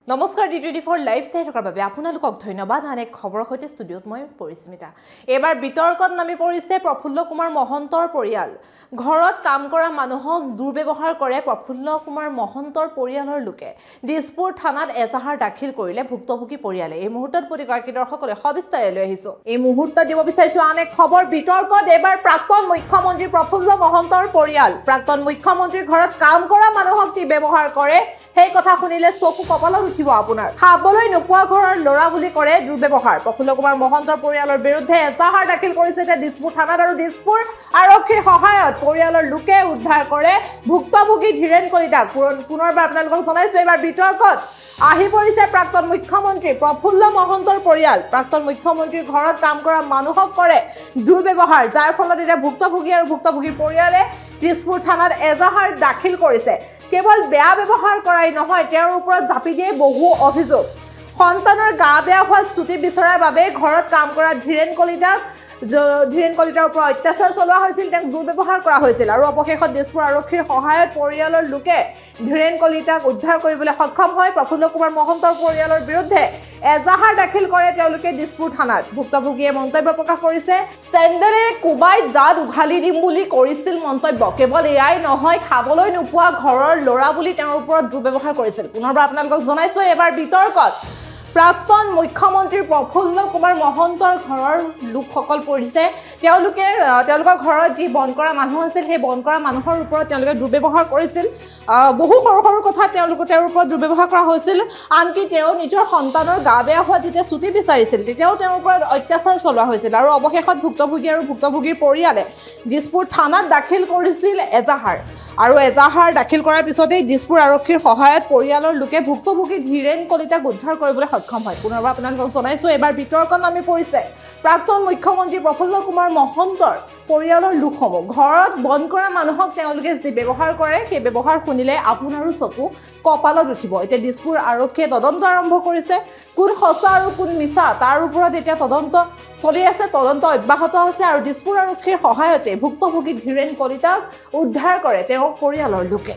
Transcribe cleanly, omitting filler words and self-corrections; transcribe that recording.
নমস্কাৰ D24 live চাই থকাৰ বাবে আপোনালোকক ধন্যবাদ। আন এক খবৰ সৈতে ষ্টুডিঅ'ত মই পৰিস্মিতা। এবাৰ বিতৰ্কত নামি পৰিছে প্ৰফুল্ল কুমাৰ মহন্তৰ পৰিয়াল। ঘৰত কাম কৰা মানুহক দুৰ্ব্যৱহাৰ কৰে প্ৰফুল্ল কুমাৰ মহন্তৰ পৰিয়ালৰ লোকে। দিছপুৰ থানাত এজাহাৰ দাখিল কৰিলে ভুক্তভোগী পৰিয়ালে। এই মুহূৰ্তত প্ৰতিগৰাকী দৰ্শকলে সবিস্তাৰে লৈ আহিছো। এই মুহূৰ্তত দিব বিচাৰিছো আন এক খবৰ। বিতৰ্কত এবাৰ প্ৰাক্তন মুখ্যমন্ত্ৰী প্ৰফুল্ল মহন্তৰ পৰিয়াল। প্ৰাক্তন মুখ্যমন্ত্ৰীৰ ঘৰত কাম কৰা মানুহক কি ব্যৱহাৰ কৰে সেই কথা শুনিলে চকু কপালত উঠিব আপোনাৰ। খাবলৈ নোপোৱা ঘৰৰ ল'ৰা বুলি কৰে দুৰ্ব্যৱহাৰ। প্ৰফুল্ল কুমাৰ মহন্তৰ পৰিয়ালৰ বিৰুদ্ধে এজাহাৰ দাখিল কৰিছে দিছপুৰ থানাত আৰু দিছপুৰ আৰক্ষীৰ সহায়ত পৰিয়ালৰ লোকে উদ্ধাৰ কৰে ভুক্তভোগী ধীৰেন কলিতাক। পুনৰবাৰ আপোনালোকক জনাইছো এবাৰ বিতৰ্কত আহি পৰিছে প্ৰাক্তন মুখ্যমন্ত্ৰী প্ৰফুল্ল মহন্তৰ পৰিয়াল। প্ৰাক্তন মুখ্যমন্ত্ৰীৰ ঘৰত কাম কৰা মানুহক কৰে দুৰ্ব্যৱহাৰ, যাৰ ফলত এতিয়া ভুক্তভোগী আৰু ভুক্তভোগীৰ পৰিয়ালে দিছপুৰ থানাত এজাহাৰ দাখিল কৰিছে। কেৱল বেয়া ব্যৱহাৰ কৰাই নহয়, তেওঁৰ ওপৰত জাপি দিয়ে বহু অভিযোগ। সন্তানৰ গা বেয়া হোৱা ছুটি বিচৰাৰ বাবে ঘৰত কাম কৰা ধীৰেন কলিতাৰ ওপৰত অত্যাচাৰ চলোৱা হৈছিল, তেওঁক দুৰ্ব্যৱহাৰ কৰা হৈছিল আৰু অৱশেষত দিছপুৰ আৰক্ষীৰ সহায়ত পৰিয়ালৰ লোকে ধীৰেন কলিতাক উদ্ধাৰ কৰিবলৈ সক্ষম হয়। প্ৰফুল্ল কুমাৰ মহন্তৰ পৰিয়ালৰ বিৰুদ্ধে এজাহাৰ দাখিল কৰে তেওঁলোকে দিছপুৰ থানাত। ভুক্তভোগীয়ে মন্তব্য প্ৰকাশ কৰিছে, চেণ্ডেলেৰে কোবাই দাঁত উঘালি দিম বুলি কৰিছিল মন্তব্য। কেৱল এয়াই নহয়, খাবলৈ নোপোৱা ঘৰৰ ল'ৰা বুলি তেওঁৰ ওপৰত দুৰ্ব্যৱহাৰ কৰিছিল। পুনৰবাৰ আপোনালোকক জনাইছো এবাৰ বিতৰ্কত প্ৰাক্তন মুখ্যমন্ত্ৰী প্ৰফুল্ল কুমাৰ মহন্তৰ ঘৰৰ লোকসকল পৰিছে। তেওঁলোকৰ ঘৰত যি বন্ধ কৰা মানুহ আছিল, সেই বন্ধ কৰা মানুহৰ ওপৰত তেওঁলোকে দুৰ্ব্যৱহাৰ কৰিছিল। বহু সৰু সৰু কথা তেওঁৰ ওপৰত দুৰ্ব্যৱহাৰ কৰা হৈছিল। আনকি তেওঁ নিজৰ সন্তানৰ গা বেয়া হোৱা যেতিয়া ছুটি বিচাৰিছিল তেতিয়াও তেওঁৰ ওপৰত অত্যাচাৰ চলোৱা হৈছিল আৰু অৱশেষত ভুক্তভোগী আৰু ভুক্তভোগীৰ পৰিয়ালে দিছপুৰ থানাত দাখিল কৰিছিল এজাহাৰ। আৰু এজাহাৰ দাখিল কৰাৰ পিছতেই দিছপুৰ আৰক্ষীৰ সহায়ত পৰিয়ালৰ লোকে ভুক্তভোগী ধীৰেন কলিতাক উদ্ধাৰ কৰিবলৈ সক্ষম হয়। পুনৰবাৰ আপোনালোকক জনাইছো এবাৰ বিতৰ্কত নামি পৰিছে প্ৰাক্তন মুখ্যমন্ত্ৰী প্ৰফুল্ল কুমাৰ মহন্তৰ পৰিয়ালৰ লোকসমূহ। ঘৰত বন্ধ কৰা মানুহক তেওঁলোকে যি ব্যৱহাৰ কৰে সেই ব্যৱহাৰ শুনিলে আপোনাৰো চকু কপালত উঠিব। এতিয়া দিছপুৰ আৰক্ষীয়ে তদন্ত আৰম্ভ কৰিছে। কোন সঁচা আৰু কোন মিছা তাৰ ওপৰত এতিয়া তদন্ত চলি আছে, তদন্ত অব্যাহত আছে আৰু দিছপুৰ আৰক্ষীৰ সহায়তে ভুক্তভোগী ধীৰেন কলিতাক উদ্ধাৰ কৰে তেওঁৰ পৰিয়ালৰ লোকে।